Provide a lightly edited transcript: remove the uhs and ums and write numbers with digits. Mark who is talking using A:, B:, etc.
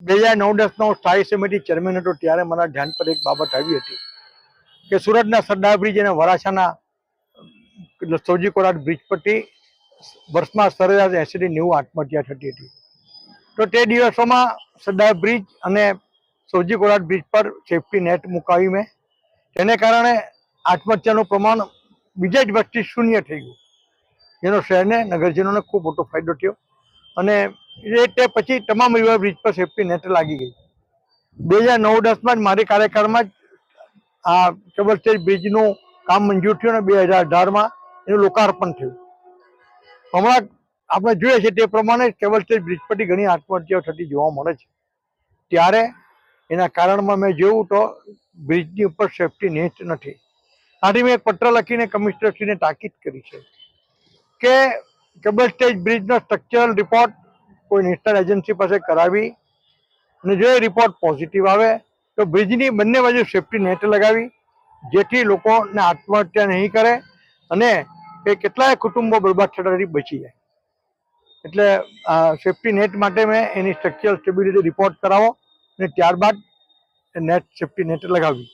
A: 2009-10નો સ્થાયી સમિતિ ચેરમેન હતો ત્યારે મારા ધ્યાન પર એક બાબત આવી હતી કે સુરતના સરદાર બ્રિજ અને વરાછાના સૌજી કોરાટ બ્રિજ પરથી વર્ષમાં સરેરાશ 80 થી 90 આત્મહત્યા થતી હતી. તો તે દિવસોમાં સરદાર બ્રિજ અને સૌજી કોરાટ બ્રિજ પર સેફટી નેટ મુકાવી મેં, તેને કારણે આત્મહત્યાનું પ્રમાણ બીજા જ વર્ષથી શૂન્ય થઈ ગયું, જેનો શહેરને નગરજનોને ખૂબ મોટો ફાયદો થયો. અને તે પછી તમામ રિવર બ્રિજ પર સેફટી નેટ લાગી ગઈ. 2009-10માં જ મારી કાર્યકાળમાં જ આ કેબલ સ્ટેજ બ્રિજનું કામ મંજૂર થયું અને 2018માં એનું લોકાર્પણ થયું. હમણાં આપણે જોઈએ છીએ તે પ્રમાણે કેબલ સ્ટેજ બ્રિજ પરથી ઘણી આત્મહત્યાઓ થતી જોવા મળે છે. ત્યારે એના કારણમાં મેં જોયું તો બ્રિજની ઉપર સેફટી નેટ નથી. આથી મેં એક પત્ર લખીને કમિશનરશ્રીને તાકીદ કરી છે કે કેબલ સ્ટેજ બ્રિજનો સ્ટ્રક્ચરલ રિપોર્ટ કોઈ નેશનલ એજન્સી પાસે કરાવી અને જો એ રિપોર્ટ પોઝિટિવ આવે તો બ્રિજની બંને બાજુ સેફટી નેટ લગાવી, જેથી લોકોને આત્મહત્યા નહીં કરે અને એ કેટલાય કુટુંબો બરબાદ થતાથી બચી જાય. એટલે સેફટી નેટ માટે મેં એની સ્ટ્રક્ચરલ સ્ટેબિલિટી રિપોર્ટ કરાવો અને ત્યારબાદ નેટ સેફટી નેટ લગાવી.